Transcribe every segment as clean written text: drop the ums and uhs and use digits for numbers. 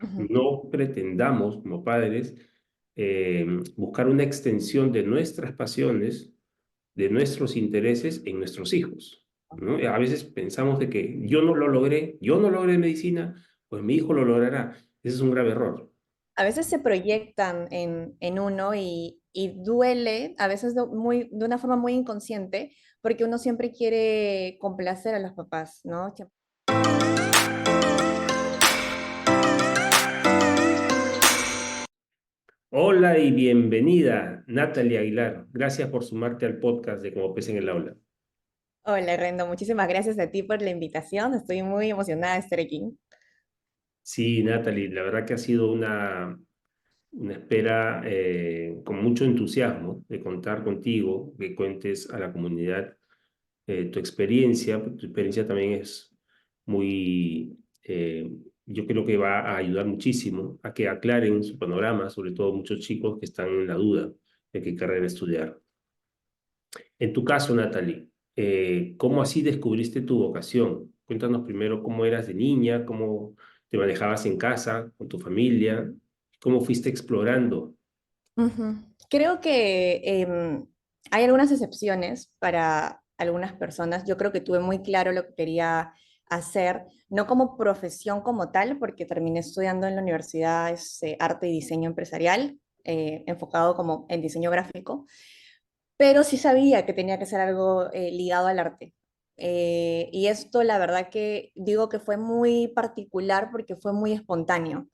Ujú. No pretendamos como padres eh, buscar una extensión de nuestras pasiones, de nuestros intereses en nuestros hijos, ¿no? A veces pensamos de que yo no logré medicina, pues mi hijo lo logrará. Ese es un grave error. A veces se proyectan en uno y duele, a veces de una forma muy inconsciente, porque uno siempre quiere complacer a los papás, ¿no? Hola y bienvenida, Natalie Aguilar. Gracias por sumarte al podcast de Como Pez en el Aula. Hola, Rendo, muchísimas gracias a ti por la invitación. Estoy muy emocionada de estar aquí. Sí, Natalie, la verdad que ha sido una espera con mucho entusiasmo de contar contigo, que cuentes a la comunidad tu experiencia. Tu experiencia también es muy, yo creo que va a ayudar muchísimo a que aclaren su panorama, sobre todo muchos chicos que están en la duda de qué carrera estudiar. En tu caso, Natalie, ¿cómo así descubriste tu vocación? Cuéntanos primero cómo eras de niña, cómo te manejabas en casa, con tu familia, cómo fuiste explorando. Ujú. Creo que hay algunas excepciones para algunas personas. Yo creo que tuve muy claro lo que quería hacer, no como profesión como tal, porque terminé estudiando en la universidad arte y diseño empresarial, enfocado como en diseño gráfico, pero sí sabía que tenía que ser algo ligado al arte. Y esto, la verdad que digo que fue muy particular porque fue muy espontáneo.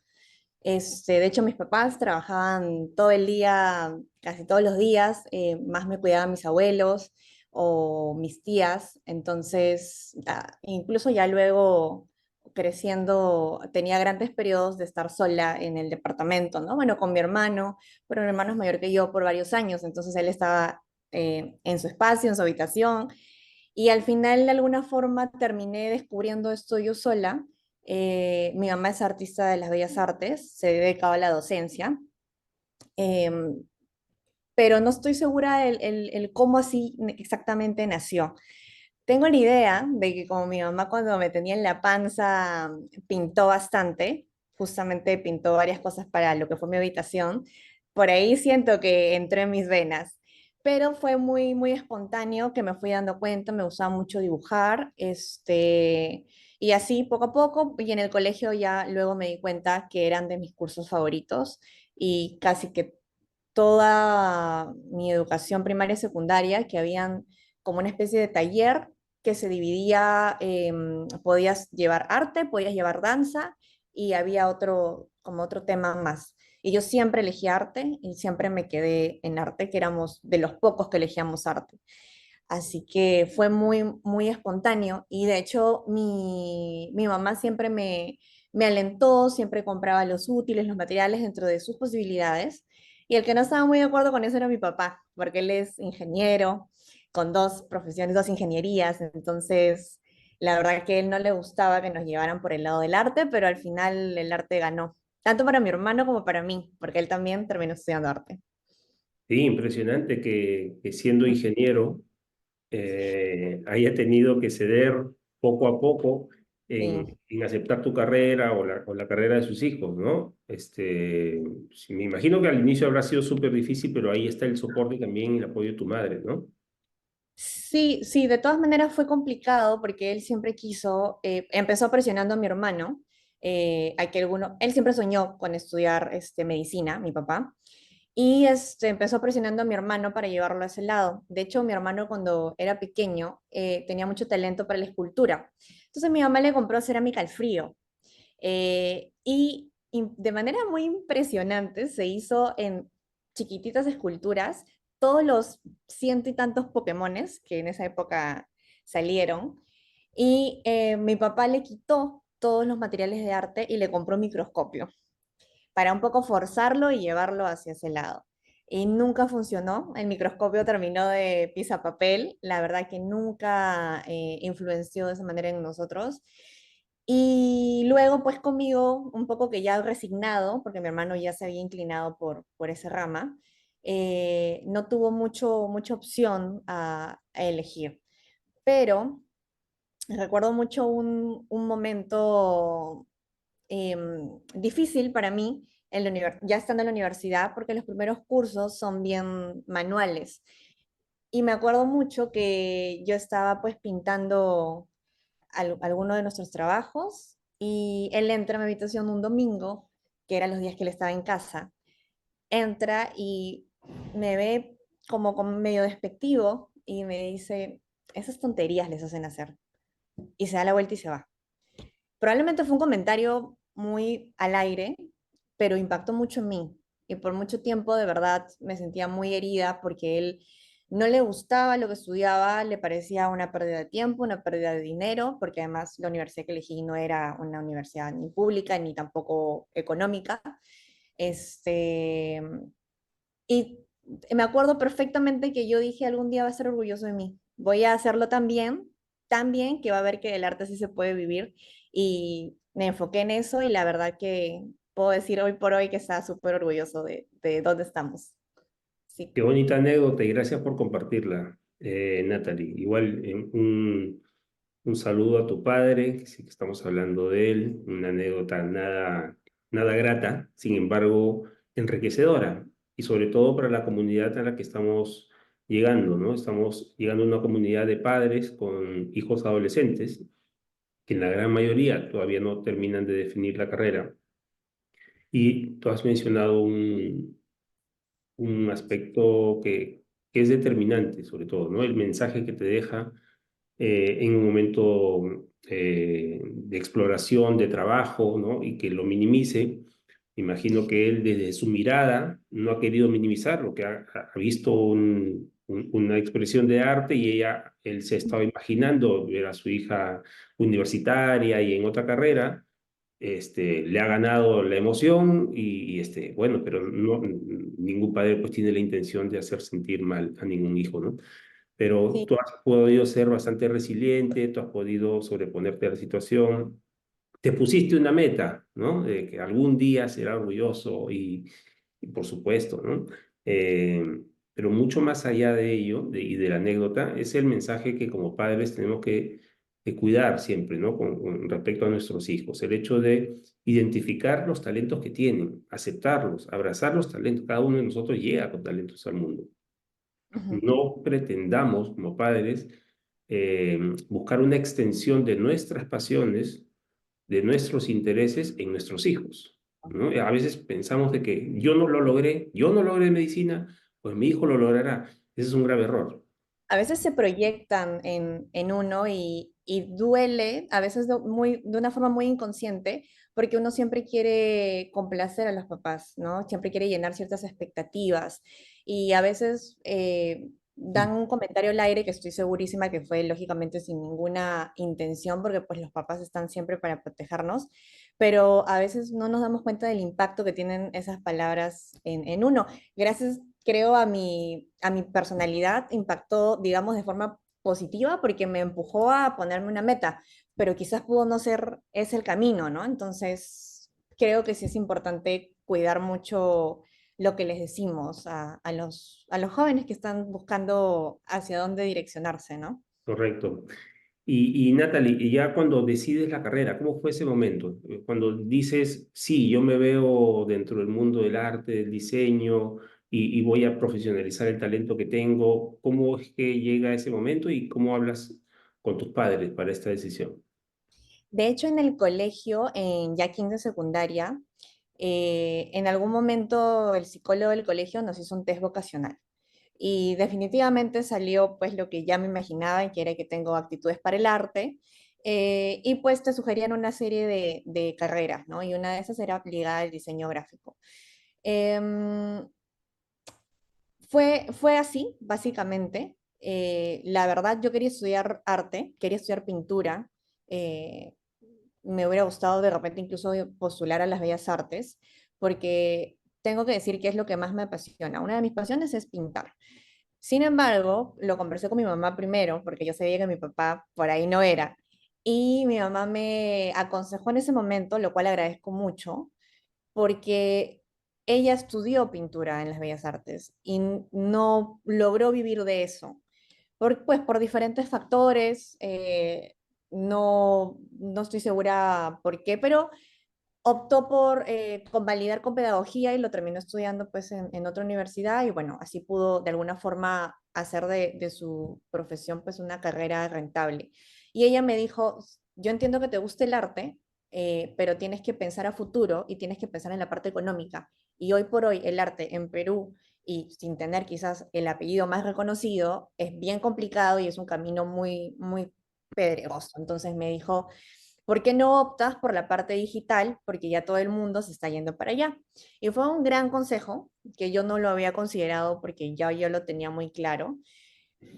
De hecho, mis papás trabajaban todo el día, casi todos los días, más me cuidaban mis abuelos o mis tías, entonces incluso ya luego creciendo tenía grandes periodos de estar sola en el departamento, ¿no? Bueno, con mi hermano, pero mi hermano es mayor que yo por varios años, entonces él estaba en su espacio, en su habitación, y al final de alguna forma terminé descubriendo esto yo sola. Mi mamá es artista de las bellas artes, se dedicaba a la docencia, em, pero no estoy segura el cómo así exactamente nació. Tengo la idea de que como mi mamá cuando me tenía en la panza pintó bastante, justamente pintó varias cosas para lo que fue mi habitación, por ahí siento que entró en mis venas, pero fue muy, muy espontáneo que me fui dando cuenta, me gustaba mucho dibujar, y así poco a poco, y en el colegio ya luego me di cuenta que eran de mis cursos favoritos y casi que toda mi educación primaria y secundaria, que habían como una especie de taller que se dividía, podías llevar arte, podías llevar danza y había otro, como otro tema más. Y yo siempre elegí arte y siempre me quedé en arte, que éramos de los pocos que elegíamos arte. Así que fue muy, muy espontáneo y de hecho mi mamá siempre me alentó, siempre compraba los útiles, los materiales dentro de sus posibilidades. Y el que no estaba muy de acuerdo con eso era mi papá, porque él es ingeniero, con dos profesiones, dos ingenierías. Entonces, la verdad que a él no le gustaba que nos llevaran por el lado del arte, pero al final el arte ganó, tanto para mi hermano como para mí, porque él también terminó estudiando arte. Sí, impresionante que siendo ingeniero haya tenido que ceder poco a poco Sí. en aceptar tu carrera o la carrera de sus hijos, ¿no? Sí, me imagino que al inicio habrá sido súper difícil, pero ahí está el soporte y también el apoyo de tu madre, ¿no? Sí, sí, de todas maneras fue complicado porque él siempre quiso, empezó presionando a mi hermano, él siempre soñó con estudiar medicina, mi papá, y empezó presionando a mi hermano para llevarlo a ese lado. De hecho, mi hermano cuando era pequeño tenía mucho talento para la escultura. Entonces mi mamá le compró cerámica al frío y de manera muy impresionante se hizo en chiquititas esculturas todos los ciento y tantos Pokémones que en esa época salieron. Y mi papá le quitó todos los materiales de arte y le compró un microscopio para un poco forzarlo y llevarlo hacia ese lado. Y nunca funcionó, el microscopio terminó de papel, la verdad que nunca influenció de esa manera en nosotros. Y luego, pues conmigo, un poco que ya resignado, porque mi hermano ya se había inclinado por esa rama, no tuvo mucha opción a elegir. Pero recuerdo mucho un momento difícil para mí ya estando en la universidad, porque los primeros cursos son bien manuales. Y me acuerdo mucho que yo estaba pues pintando alguno de nuestros trabajos y él entra a mi habitación un domingo, que eran los días que él estaba en casa, entra y me ve como medio despectivo y me dice, esas tonterías les hacen hacer. Y se da la vuelta y se va. Probablemente fue un comentario muy al aire, pero impactó mucho en mí. Y por mucho tiempo, de verdad, me sentía muy herida porque él no le gustaba lo que estudiaba, le parecía una pérdida de tiempo, una pérdida de dinero, porque además la universidad que elegí no era una universidad ni pública ni tampoco económica. Este, y me acuerdo perfectamente que yo dije, algún día va a ser orgulloso de mí. Voy a hacerlo tan bien que va a ver que el arte sí se puede vivir. Y me enfoqué en eso y la verdad que puedo decir hoy por hoy que está súper orgulloso de dónde estamos. Sí, Qué bonita anécdota y gracias por compartirla, Natalie. Igual, un saludo a tu padre, que sí que estamos hablando de él, una anécdota nada grata, sin embargo, enriquecedora, y sobre todo para la comunidad a la que estamos llegando, ¿no? Estamos llegando a una comunidad de padres con hijos adolescentes, que en la gran mayoría todavía no terminan de definir la carrera. Y tú has mencionado un aspecto que es determinante, sobre todo, ¿no? El mensaje que te deja en un momento de exploración, de trabajo, ¿no? Y que lo minimice. Imagino que él desde su mirada no ha querido minimizar lo que ha visto una expresión de arte y él se estaba imaginando ver a su hija universitaria y en otra carrera, le ha ganado la emoción bueno, pero no, ningún padre pues tiene la intención de hacer sentir mal a ningún hijo, ¿no? Pero sí, tú has podido ser bastante resiliente, tú has podido sobreponerte a la situación, te pusiste una meta, ¿no? De que algún día será orgulloso y por supuesto, ¿no? Eh, pero mucho más allá de ello y de la anécdota, es el mensaje que como padres tenemos que cuidar siempre, ¿no? Con respecto a nuestros hijos, el hecho de identificar los talentos que tienen, aceptarlos, abrazar los talentos. Cada uno de nosotros llega con talentos al mundo. ujú, No pretendamos como padres buscar una extensión de nuestras pasiones, de nuestros intereses en nuestros hijos, ¿no? A veces pensamos de que yo no logré medicina, pues mi hijo lo logrará. Ese es un grave error. a veces se proyectan en uno y duele, a veces de una forma muy inconsciente, porque uno siempre quiere complacer a los papás, ¿no? Siempre quiere llenar ciertas expectativas y a veces dan un comentario al aire que estoy segurísima que fue lógicamente sin ninguna intención, porque pues los papás están siempre para protegernos, pero a veces no nos damos cuenta del impacto que tienen esas palabras en uno. Gracias, creo, a mi personalidad impactó, digamos, de forma positiva porque me empujó a ponerme una meta, pero quizás pudo no ser ese el camino, ¿no? Entonces, creo que sí es importante cuidar mucho lo que les decimos a los jóvenes que están buscando hacia dónde direccionarse, ¿no? Correcto. Y Natalie, y ya cuando decides la carrera, ¿cómo fue ese momento? Cuando dices, sí, yo me veo dentro del mundo del arte, del diseño, y voy a profesionalizar el talento que tengo, ¿cómo es que llega ese momento y cómo hablas con tus padres para esta decisión? De hecho, en el colegio, en ya quinto de secundaria, en algún momento el psicólogo del colegio nos hizo un test vocacional y definitivamente salió pues lo que ya me imaginaba y que era que tengo aptitudes para el arte y pues te sugerían una serie de carreras, ¿no? Y una de esas era ligada al diseño gráfico. Em, fue así, básicamente. La verdad, yo quería estudiar arte, quería estudiar pintura. eh, Me hubiera gustado de repente incluso postular a las bellas artes, porque tengo que decir que es lo que más me apasiona. Una de mis pasiones es pintar. Sin embargo, lo conversé con mi mamá primero, porque yo sabía que mi papá por ahí no era. Y mi mamá me aconsejó en ese momento, lo cual agradezco mucho, porque ella estudió pintura en las bellas artes y no logró vivir de eso pues por diferentes factores, no estoy segura por qué, pero optó por convalidar con pedagogía y lo terminó estudiando pues en otra universidad y bueno, así pudo de alguna forma hacer de su profesión pues una carrera rentable. Y ella me dijo, yo entiendo que te guste el arte, pero tienes que pensar a futuro y tienes que pensar en la parte económica. Y hoy por hoy el arte en Perú, y sin tener quizás el apellido más reconocido, es bien complicado y es un camino muy, muy pedregoso. Entonces me dijo, ¿por qué no optas por la parte digital? Porque ya todo el mundo se está yendo para allá. Y fue un gran consejo que yo no lo había considerado porque ya yo lo tenía muy claro.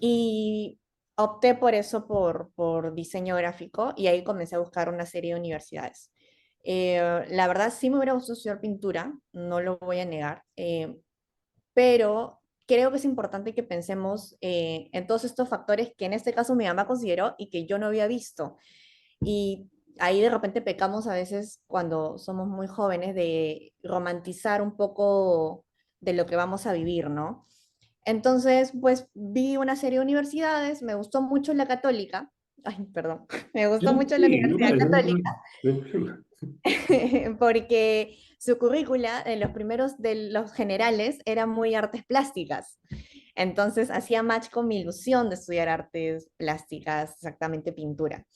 Y opté por eso, por diseño gráfico, y ahí comencé a buscar una serie de universidades. La verdad sí me hubiera gustado estudiar pintura, no lo voy a negar, pero creo que es importante que pensemos en todos estos factores que en este caso mi mamá consideró y que yo no había visto. Y ahí de repente pecamos a veces cuando somos muy jóvenes de romantizar un poco de lo que vamos a vivir, ¿no? Entonces, pues vi una serie de universidades, me gustó mucho la católica, ay, perdón, me gustó No, mucho la sí, no, Universidad no hay Católica problema. No hay problema. porque su currícula en los primeros de los generales era muy artes plásticas. Entonces hacía match con mi ilusión de estudiar artes plásticas, exactamente pintura.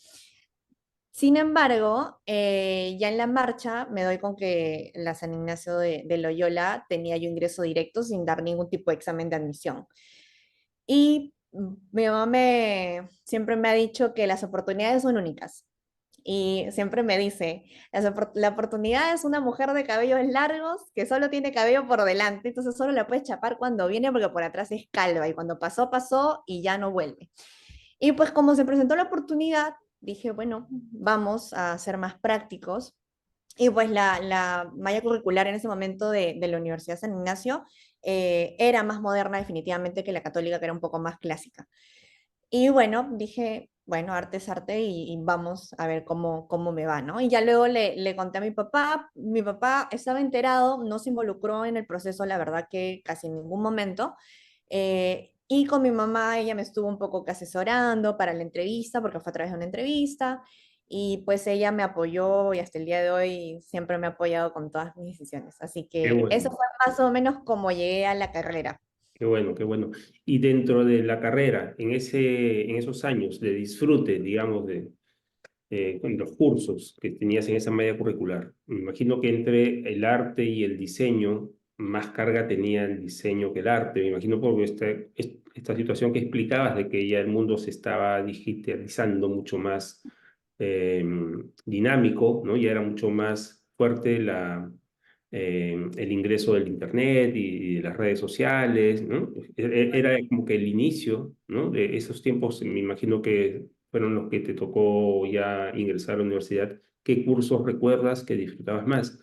Sin embargo, ya en la marcha me doy con que la San Ignacio de Loyola tenía yo ingreso directo sin dar ningún tipo de examen de admisión. Y mi mamá siempre me ha dicho que las oportunidades son únicas. Y siempre me dice, la oportunidad es una mujer de cabellos largos que solo tiene cabello por delante, entonces solo la puedes chapar cuando viene porque por atrás es calva y cuando pasó, pasó y ya no vuelve. Y pues como se presentó la oportunidad, dije, bueno, vamos a ser más prácticos. Y pues la malla curricular en ese momento de la Universidad San Ignacio era más moderna definitivamente que la católica, que era un poco más clásica. Y bueno, dije, bueno, arte es arte y vamos a ver cómo me va, ¿no? Y ya luego le conté a mi papá estaba enterado, no se involucró en el proceso, la verdad que casi en ningún momento. Y con mi mamá, ella me estuvo un poco que asesorando para la entrevista, porque fue a través de una entrevista, y pues ella me apoyó y hasta el día de hoy siempre me ha apoyado con todas mis decisiones. Así Qué que eso bueno. fue más o menos como llegué a la carrera. Qué bueno, qué bueno. Y dentro de la carrera, en esos años de disfrute, digamos, con los cursos que tenías en esa malla curricular, me imagino que entre el arte y el diseño, más carga tenía el diseño que el arte. Me imagino por esta situación que explicabas de que ya el mundo se estaba digitalizando mucho más eh, dinámico, ¿no? Ya era mucho más fuerte el ingreso del Internet y de las redes sociales, ¿no? Era como que el inicio, ¿no? De esos tiempos, me imagino que fueron los que te tocó ya ingresar a la universidad. ¿Qué cursos recuerdas que disfrutabas más?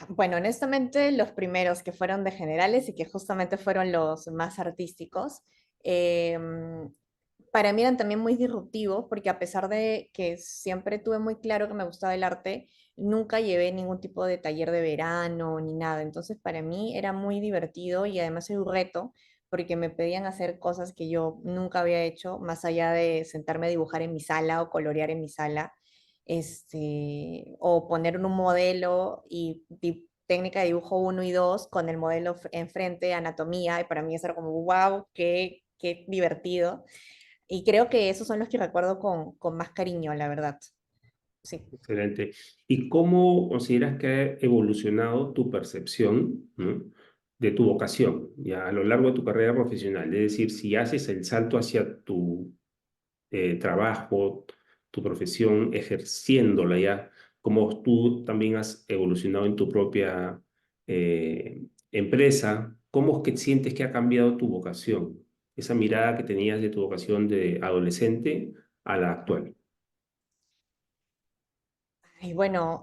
Bueno, honestamente, los primeros que fueron de generales y que justamente fueron los más artísticos, para mí eran también muy disruptivos porque a pesar de que siempre tuve muy claro que me gustaba el arte, nunca llevé ningún tipo de taller de verano ni nada. Entonces, para mí era muy divertido y además era un reto porque me pedían hacer cosas que yo nunca había hecho, más allá de sentarme a dibujar en mi sala o colorear en mi sala o poner un modelo y técnica de dibujo uno y 2 con el modelo enfrente, anatomía, y para mí eso era como, wow, qué divertido. Y creo que esos son los que recuerdo con más cariño, la verdad. Sí. Excelente. ¿Y cómo consideras que ha evolucionado tu percepción, ¿no? de tu vocación ya a lo largo de tu carrera profesional? Es decir, si haces el salto hacia tu trabajo, tu profesión, ejerciéndola ya, como tú también has evolucionado en tu propia empresa, ¿cómo es que sientes que ha cambiado tu vocación? Esa mirada que tenías de tu vocación de adolescente a la actual. Y bueno,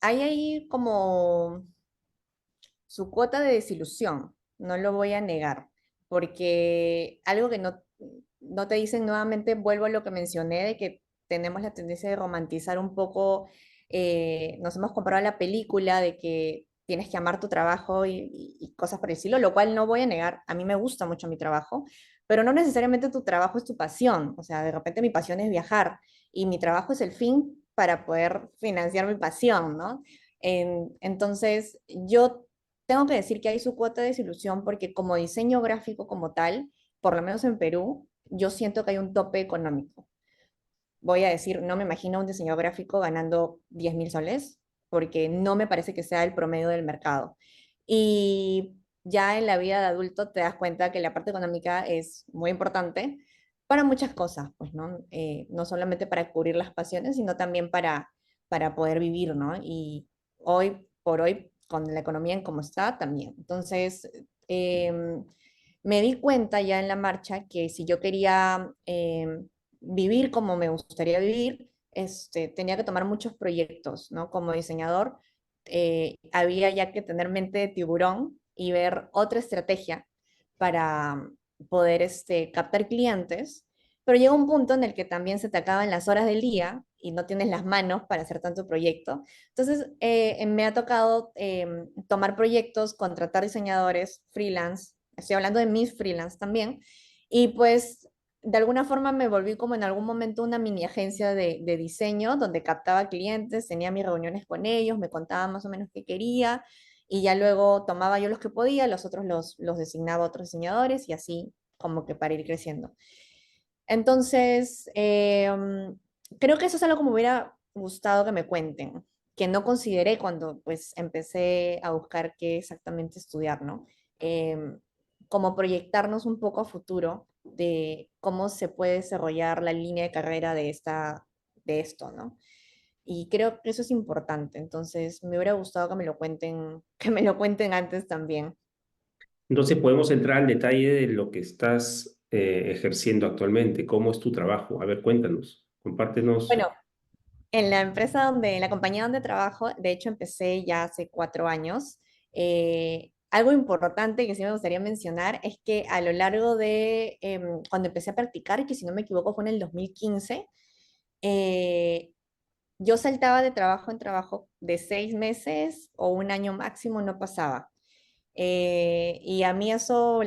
hay ahí como su cuota de desilusión, no lo voy a negar, porque algo que no te dicen nuevamente, vuelvo a lo que mencioné, de que tenemos la tendencia de romantizar un poco, nos hemos comparado a la película de que tienes que amar tu trabajo y cosas por el estilo, lo cual no voy a negar, a mí me gusta mucho mi trabajo, pero no necesariamente tu trabajo es tu pasión, o sea, de repente mi pasión es viajar y mi trabajo es el fin para poder financiar mi pasión, ¿no? Entonces, yo tengo que decir que hay su cuota de desilusión porque como diseño gráfico como tal, por lo menos en Perú, yo siento que hay un tope económico. Voy a decir, no me imagino un diseñador gráfico ganando 10.000 soles, porque no me parece que sea el promedio del mercado. Y ya en la vida de adulto te das cuenta que la parte económica es muy importante para muchas cosas, pues, ¿no? No solamente para cubrir las pasiones, sino también para poder vivir, ¿no? Y hoy por hoy, con la economía en cómo está, también. Entonces, me di cuenta ya en la marcha que si yo quería vivir como me gustaría vivir, tenía que tomar muchos proyectos, ¿no? Como diseñador, había ya que tener mente de tiburón y ver otra estrategia para poder captar clientes, pero llega un punto en el que también se te acaban las horas del día y no tienes las manos para hacer tanto proyecto. Entonces, me ha tocado tomar proyectos, contratar diseñadores freelance, estoy hablando de mis freelance también, y pues de alguna forma me volví como en algún momento una mini agencia de diseño donde captaba clientes, tenía mis reuniones con ellos, me contaba más o menos qué quería y ya luego tomaba yo los que podía, los otros los designaba a otros diseñadores y así como que para ir creciendo. Entonces, creo que eso es algo que me hubiera gustado que me cuenten, que no consideré cuando pues empecé a buscar qué exactamente estudiar, ¿no? Em, Como proyectarnos un poco a futuro de cómo se puede desarrollar la línea de carrera de esto, ¿no? Y creo que eso es importante, entonces me hubiera gustado que me lo cuenten, que me lo cuenten antes también. Entonces podemos entrar al detalle de lo que estás ejerciendo actualmente. ¿Cómo es tu trabajo? A ver, cuéntanos, compártenos. Bueno, en la empresa donde, en la compañía donde trabajo, de hecho empecé ya hace 4 años. Algo importante que sí me gustaría mencionar es que a lo largo de cuando empecé a practicar, que si no me equivoco fue en el 2015, eh, yo saltaba de trabajo en trabajo de 6 meses o un año máximo, no pasaba. Y a mí eso,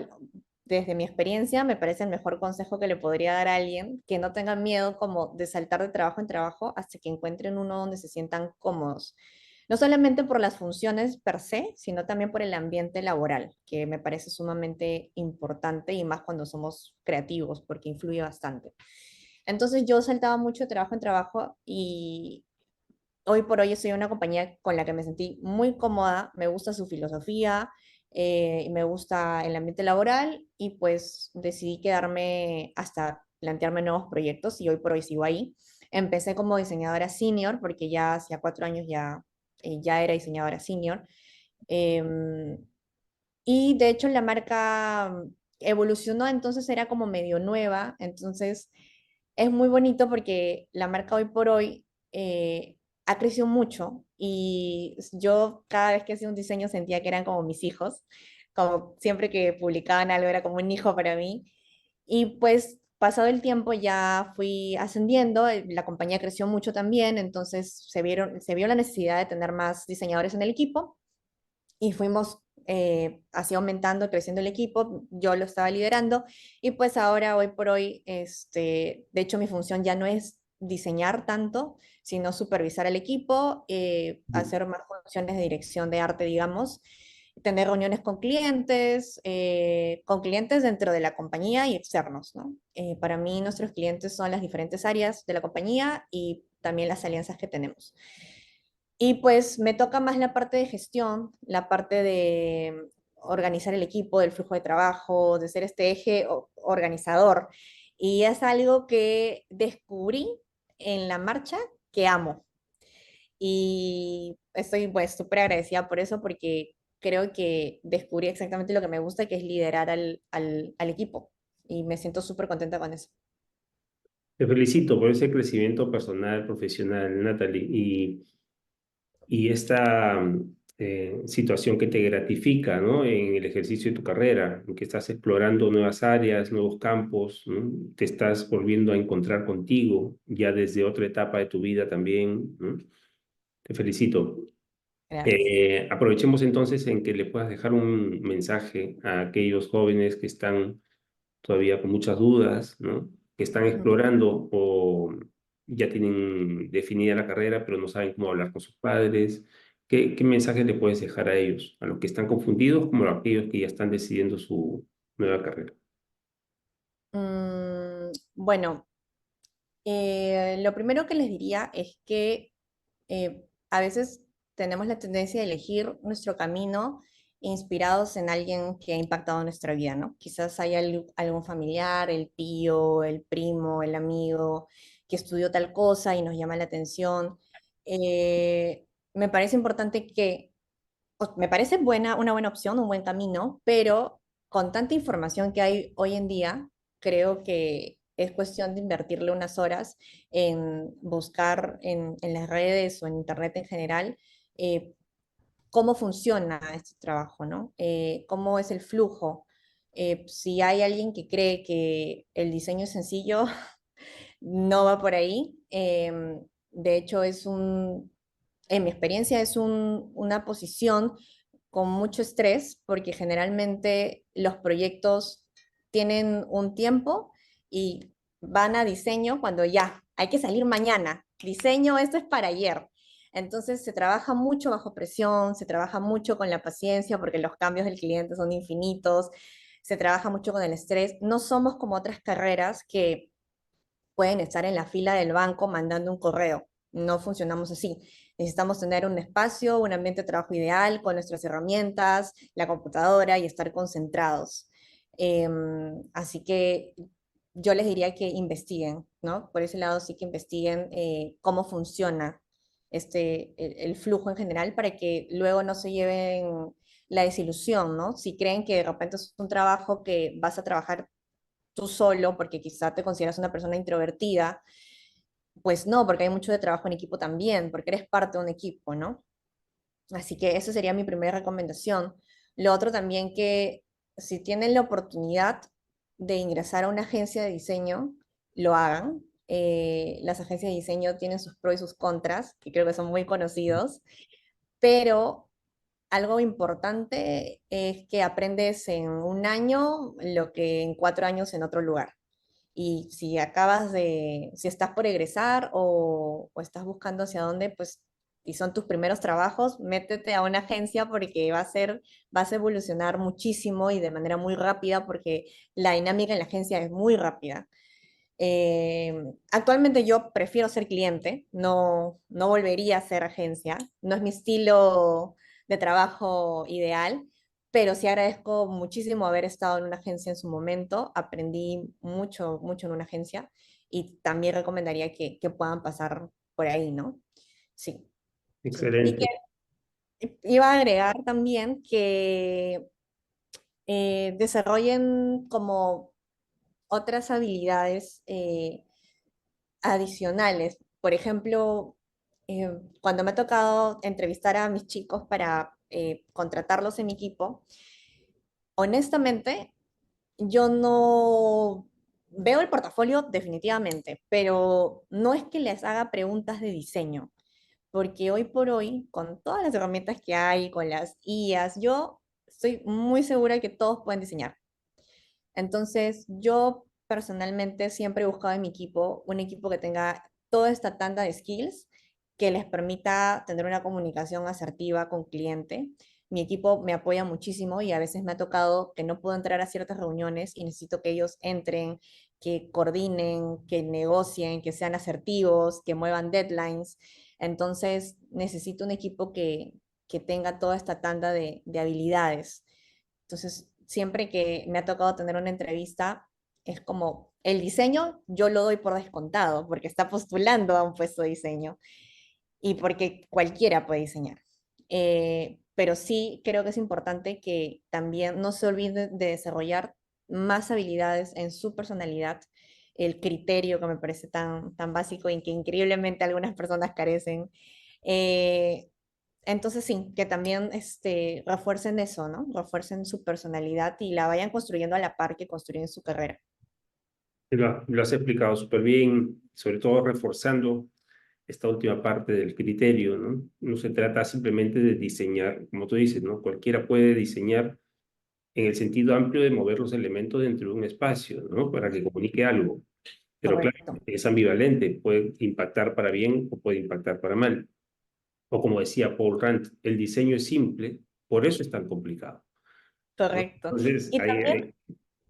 desde mi experiencia, me parece el mejor consejo que le podría dar a alguien, que no tengan miedo como de saltar de trabajo en trabajo hasta que encuentren uno donde se sientan cómodos. No solamente por las funciones per se, sino también por el ambiente laboral, que me parece sumamente importante y más cuando somos creativos, porque influye bastante. Entonces yo saltaba mucho de trabajo en trabajo y hoy por hoy estoy en una compañía con la que me sentí muy cómoda, me gusta su filosofía, me gusta el ambiente laboral y pues decidí quedarme hasta plantearme nuevos proyectos y hoy por hoy sigo ahí. Empecé como diseñadora senior porque ya hacía 4 años ya era diseñadora senior. Em, y de hecho la marca evolucionó, entonces era como medio nueva, entonces es muy bonito porque la marca hoy por hoy ha crecido mucho y yo cada vez que hacía un diseño sentía que eran como mis hijos, como siempre que publicaban algo era como un hijo para mí. Y pues pasado el tiempo ya fui ascendiendo, la compañía creció mucho también, entonces se vio la necesidad de tener más diseñadores en el equipo y fuimos así aumentando, creciendo el equipo, yo lo estaba liderando y pues ahora, hoy por hoy, de hecho mi función ya no es diseñar tanto, sino supervisar el equipo, hacer más funciones de dirección de arte, digamos, tener reuniones con clientes dentro de la compañía y externos, ¿no? Para mí nuestros clientes son las diferentes áreas de la compañía y también las alianzas que tenemos. Y pues me toca más la parte de gestión, la parte de organizar el equipo, del flujo de trabajo, de ser este eje organizador. Y es algo que descubrí en la marcha que amo. Y estoy pues súper agradecida por eso porque creo que descubrí exactamente lo que me gusta, que es liderar al equipo. Y me siento súper contenta con eso. Te felicito por ese crecimiento personal, profesional, Natalie, y esta situación que te gratifica, ¿no? En el ejercicio de tu carrera, en que estás explorando nuevas áreas, nuevos campos, ¿no? Te estás volviendo a encontrar contigo ya desde otra etapa de tu vida también, ¿no? Te felicito. Gracias. Aprovechemos entonces en que le puedas dejar un mensaje a aquellos jóvenes que están todavía con muchas dudas, ¿no? Que están Ujú. explorando ya tienen definida la carrera, pero no saben cómo hablar con sus padres. ¿Qué mensaje le puedes dejar a ellos, a los que están confundidos como a aquellos que ya están decidiendo su nueva carrera? Bueno, lo primero que les diría es que a veces tenemos la tendencia de elegir nuestro camino inspirados en alguien que ha impactado nuestra vida, ¿no? Quizás hay algún familiar, el tío, el primo, el amigo que estudió tal cosa y nos llama la atención. Me parece importante que me parece una buena opción, un buen camino, pero con tanta información que hay hoy en día, creo que es cuestión de invertirle unas horas en buscar en las redes o en Internet en general eh, cómo funciona este trabajo, ¿no? Cómo es el flujo. Si hay alguien que cree que el diseño es sencillo, no va por ahí. De hecho, en mi experiencia, es una posición con mucho estrés porque generalmente los proyectos tienen un tiempo y van a diseño cuando ya hay que salir mañana. Diseño, esto es para ayer. Entonces se trabaja mucho bajo presión, se trabaja mucho con la paciencia porque los cambios del cliente son infinitos, se trabaja mucho con el estrés. No somos como otras carreras que pueden estar en la fila del banco mandando un correo. No funcionamos así. Necesitamos tener un espacio, un ambiente de trabajo ideal con nuestras herramientas, la computadora y estar concentrados. Así que yo les diría que investiguen, ¿no? Por ese lado sí que investiguen cómo funciona el flujo en general para que luego no se lleven la desilusión, ¿no? Si creen que de repente es un trabajo que vas a trabajar tú solo, porque quizá te consideras una persona introvertida, pues no, porque hay mucho de trabajo en equipo también, porque eres parte de un equipo, ¿no? Así que esa sería mi primera recomendación. Lo otro también que si tienen la oportunidad de ingresar a una agencia de diseño, lo hagan. Las agencias de diseño tienen sus pros y sus contras, que creo que son muy conocidos, pero algo importante es que aprendes en un año lo que en 4 años en otro lugar. Y si estás por egresar o estás buscando hacia dónde, pues, y son tus primeros trabajos, métete a una agencia porque vas a evolucionar muchísimo y de manera muy rápida porque la dinámica en la agencia es muy rápida. Actualmente yo prefiero ser cliente, no volvería a ser agencia, no es mi estilo de trabajo ideal, pero sí agradezco muchísimo haber estado en una agencia en su momento, aprendí mucho, mucho en una agencia y también recomendaría que puedan pasar por ahí, ¿no? Sí, sí. Y que Excelente. iba a agregar también que desarrollen como otras habilidades adicionales. Por ejemplo, cuando me ha tocado entrevistar a mis chicos para contratarlos en mi equipo, honestamente, yo no veo el portafolio definitivamente, pero no es que les haga preguntas de diseño, porque hoy por hoy, con todas las herramientas que hay, con las IAs, yo estoy muy segura que todos pueden diseñar. Entonces, yo personalmente siempre he buscado en mi equipo un equipo que tenga toda esta tanda de skills que les permita tener una comunicación asertiva con cliente. Mi equipo me apoya muchísimo y a veces me ha tocado que no puedo entrar a ciertas reuniones y necesito que ellos entren, que coordinen, que negocien, que sean asertivos, que muevan deadlines. Entonces, necesito un equipo que tenga toda esta tanda de habilidades. Entonces, siempre que me ha tocado tener una entrevista, es como el diseño, yo lo doy por descontado, porque está postulando a un puesto de diseño y porque cualquiera puede diseñar. Pero sí creo que es importante que también no se olviden de desarrollar más habilidades en su personalidad, el criterio que me parece tan básico y que increíblemente algunas personas carecen. Eh, entonces sí, que también refuercen eso, ¿no? Refuercen su personalidad y la vayan construyendo a la par que construyen su carrera. Lo has explicado súper bien, sobre todo reforzando esta última parte del criterio, ¿no? No se trata simplemente de diseñar, como tú dices, ¿no? Cualquiera puede diseñar en el sentido amplio de mover los elementos dentro de un espacio, ¿no? Para que comunique algo. Pero claro, correcto, es ambivalente, puede impactar para bien o puede impactar para mal. O como decía Paul Rand, el diseño es simple, por eso es tan complicado, ¿no? correcto. Entonces, Y ahí, también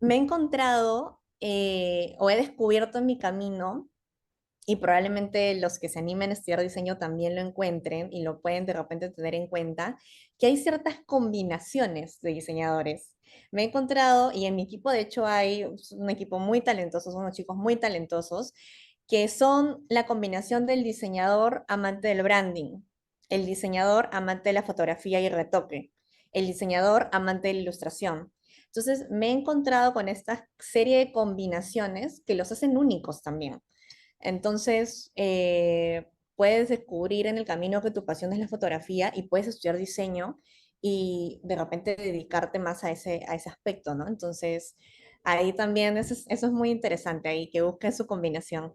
me he encontrado o he descubierto en mi camino, y probablemente los que se animen a estudiar diseño también lo encuentren y lo pueden de repente tener en cuenta, que hay ciertas combinaciones de diseñadores. Me he encontrado, y en mi equipo de hecho hay un equipo muy talentoso, son unos chicos muy talentosos, que son la combinación del diseñador amante del branding, el diseñador amante de la fotografía y retoque, el diseñador amante de la ilustración. Entonces me he encontrado con esta serie de combinaciones que los hacen únicos también. Entonces, puedes descubrir en el camino que tu pasión es la fotografía y puedes estudiar diseño y de repente dedicarte más a ese aspecto, ¿no? Entonces, ahí también eso es muy interesante, ahí que busques su combinación.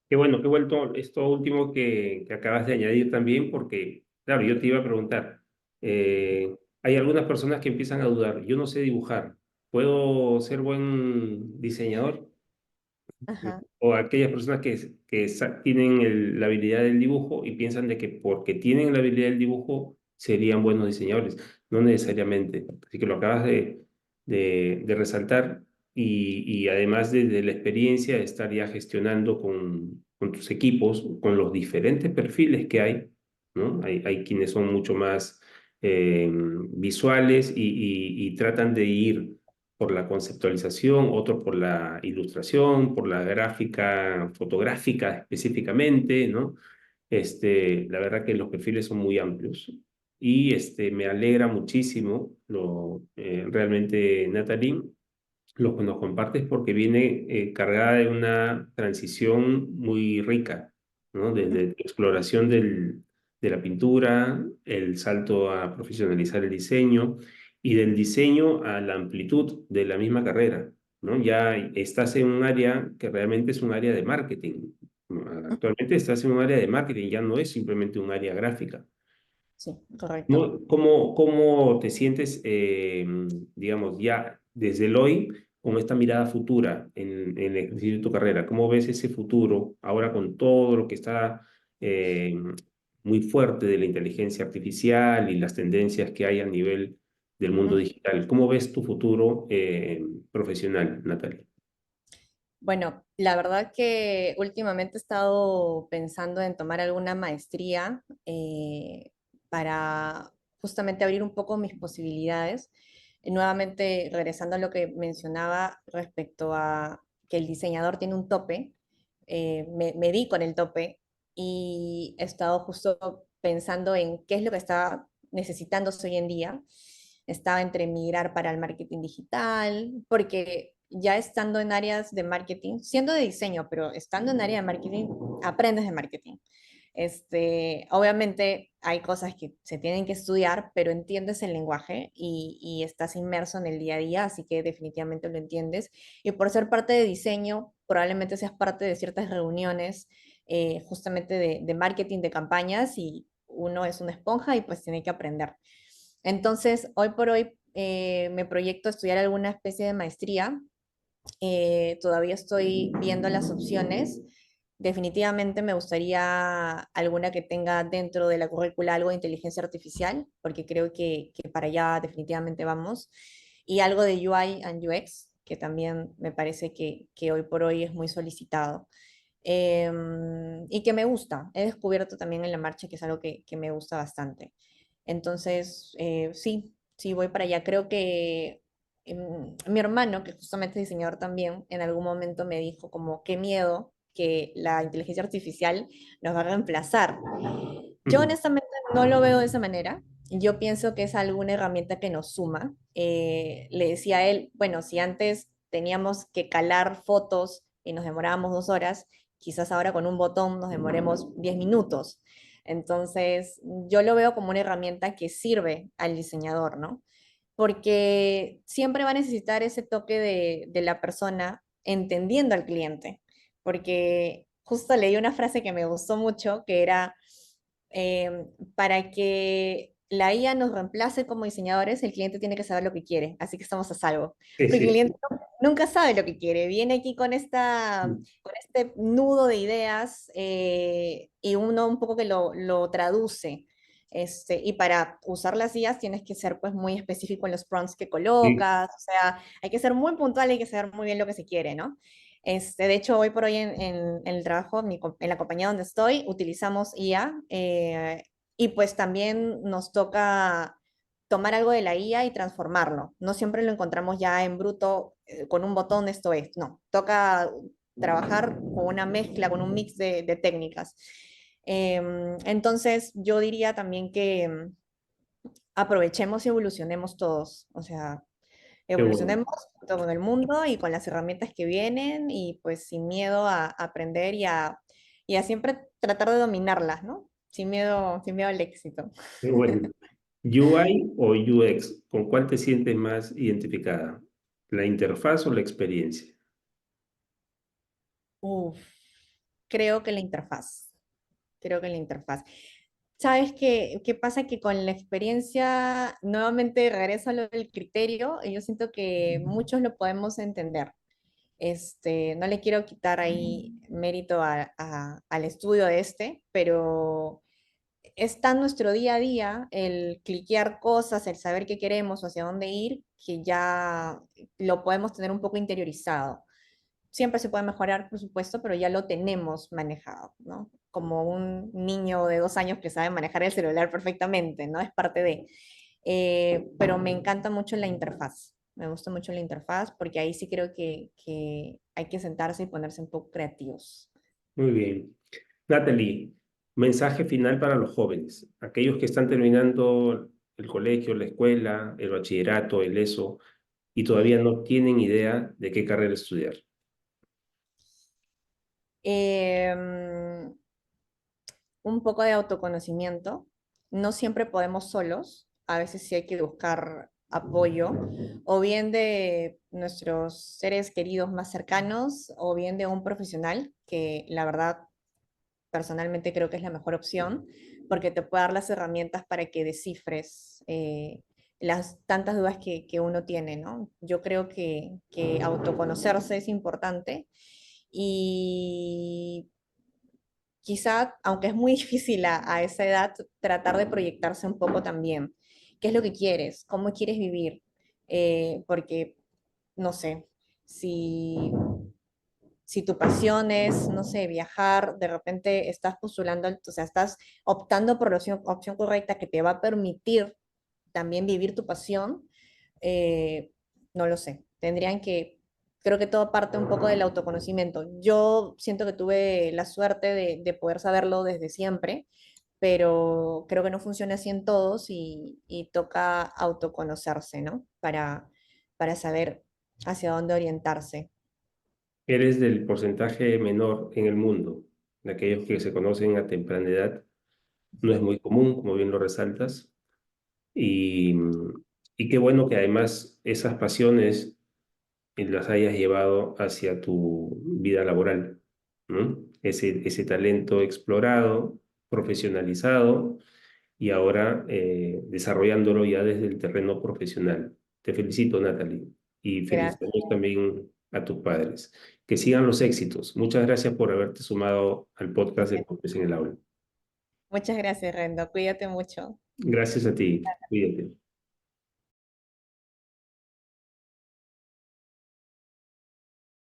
qué bueno, qué vuelto esto último que acabas de añadir también, porque, claro, yo te iba a preguntar, hay algunas personas que empiezan a dudar, yo no sé dibujar, ¿puedo ser buen diseñador? Ajá. O aquellas personas que tienen la habilidad del dibujo y piensan de que porque tienen la habilidad del dibujo serían buenos diseñadores. No necesariamente. Así que lo acabas de resaltar y además de la experiencia de estar ya gestionando con tus equipos, con los diferentes perfiles que hay, ¿no? Hay quienes son mucho más visuales y tratan de ir por la conceptualización, otro por la ilustración, por la gráfica fotográfica específicamente, ¿no? La verdad que los perfiles son muy amplios y me alegra muchísimo realmente, Natalie, lo que nos compartes porque viene cargada de una transición muy rica, ¿no? Desde la exploración de la pintura, el salto a profesionalizar el diseño y del diseño a la amplitud de la misma carrera, ¿no? Ya estás en un área que realmente es un área de marketing, ¿no? Actualmente estás en un área de marketing, ya no es simplemente un área gráfica. Sí, correcto. ¿No? ¿Cómo te sientes, digamos, ya desde el hoy con esta mirada futura en el ejercicio de tu carrera? ¿Cómo ves ese futuro ahora con todo lo que está eh, muy fuerte de la inteligencia artificial y las tendencias que hay a nivel del mundo Ujú. digital? ¿Cómo ves tu futuro profesional, Natalia? Bueno, la verdad que últimamente he estado pensando en tomar alguna maestría para justamente abrir un poco mis posibilidades. Nuevamente, regresando a lo que mencionaba respecto a que el diseñador tiene un tope, me di con el tope y he estado justo pensando en qué es lo que está necesitándose hoy en día. Estaba entre migrar para el marketing digital, porque ya estando en áreas de marketing, siendo de diseño, pero estando en área de marketing, aprendes de marketing. Obviamente hay cosas que se tienen que estudiar, pero entiendes el lenguaje y estás inmerso en el día a día, así que definitivamente lo entiendes. Y por ser parte de diseño, probablemente seas parte de ciertas reuniones justamente de marketing, de campañas, y uno es una esponja y pues tiene que aprender. Entonces, hoy por hoy me proyecto a estudiar alguna especie de maestría. Todavía estoy viendo las opciones. Definitivamente me gustaría alguna que tenga dentro de la currícula algo de inteligencia artificial, porque creo que para allá definitivamente vamos. Y algo de UI and UX, que también me parece que hoy por hoy es muy solicitado. Y que me gusta. He descubierto también en la marcha que es algo que me gusta bastante. Entonces, sí, sí, voy para allá. Creo que mi hermano, que justamente es diseñador también, en algún momento me dijo como, qué miedo que la inteligencia artificial nos va a reemplazar. Yo Ujú. honestamente no lo veo de esa manera. Yo pienso que es alguna herramienta que nos suma. Le decía a él, bueno, si antes teníamos que calar fotos y nos demorábamos 2 horas, quizás ahora con un botón nos demoremos 10 minutos. Entonces, yo lo veo como una herramienta que sirve al diseñador, ¿no? Porque siempre va a necesitar ese toque de la persona entendiendo al cliente. Porque justo leí una frase que me gustó mucho, que era, para que la IA nos reemplace como diseñadores, el cliente tiene que saber lo que quiere, así que estamos a salvo. Sí, Porque el sí, cliente sí. nunca sabe lo que quiere, viene aquí con este nudo de ideas y uno un poco que lo traduce. Y para usar las IAs tienes que ser pues muy específico en los prompts que Sí. colocas, o sea, hay que ser muy puntual, hay que saber muy bien lo que se quiere, ¿no? De hecho, hoy por hoy en el trabajo, en la compañía donde estoy, utilizamos IA y pues también nos toca tomar algo de la IA y transformarlo. No siempre lo encontramos ya en bruto con un botón, esto es. No, toca trabajar con una mezcla, con un mix de técnicas. Entonces, yo diría también que aprovechemos y evolucionemos todos. O sea, Qué bueno. evolucionemos junto con el mundo y con las herramientas que vienen y pues sin miedo a aprender y a siempre tratar de dominarlas, ¿no? Sin miedo al éxito. Qué bueno. UI o UX, ¿con cuál te sientes más identificada? ¿La interfaz o la experiencia? Uf, creo que la interfaz. Creo que la interfaz. ¿Sabes qué pasa? Que con la experiencia, nuevamente regreso a lo del criterio, y yo siento que muchos lo podemos entender. No le quiero quitar ahí mérito al estudio de pero está en nuestro día a día el cliquear cosas, el saber qué queremos o hacia dónde ir, que ya lo podemos tener un poco interiorizado. Siempre se puede mejorar, por supuesto, pero ya lo tenemos manejado, ¿no? Como un niño de 2 años que sabe manejar el celular perfectamente, ¿no? Es parte de. Pero me encanta mucho la interfaz. Me gusta mucho la interfaz porque ahí sí creo que hay que sentarse y ponerse un poco creativos. Muy bien. Natalie, mensaje final para los jóvenes, aquellos que están terminando el colegio, la escuela, el bachillerato, el ESO, y todavía no tienen idea de qué carrera estudiar. Em, un poco de autoconocimiento. No siempre podemos solos, a veces sí hay que buscar apoyo, o bien de nuestros seres queridos más cercanos, o bien de un profesional, que la verdad personalmente creo que es la mejor opción, porque te puede dar las herramientas para que descifres las tantas dudas que uno tiene, ¿no? Yo creo que autoconocerse es importante y quizá, aunque es muy difícil a esa edad, tratar de proyectarse un poco también. ¿Qué es lo que quieres? ¿Cómo quieres vivir? Porque, no sé, si, si tu pasión es, no sé, viajar, de repente estás postulando, o sea, estás optando por la opción correcta que te va a permitir también vivir tu pasión, eh, no lo sé. Creo que todo parte un poco del autoconocimiento. Yo siento que tuve la suerte de poder saberlo desde siempre, pero creo que no funciona así en todos y toca autoconocerse, ¿no? Para saber hacia dónde orientarse. Eres del porcentaje menor en el mundo, de aquellos que se conocen a temprana edad. No es muy común, como bien lo resaltas. Y, y qué bueno que además esas pasiones las hayas llevado hacia tu vida laboral, ¿no? Ese talento explorado, profesionalizado y ahora desarrollándolo ya desde el terreno profesional. Te felicito, Natalie, y felicitamos Gracias. también a tus padres. Que sigan los éxitos. Muchas gracias por haberte sumado al podcast de Cómplices en el Aula. Muchas gracias, Rendo. Cuídate mucho. Gracias a ti. Cuídate.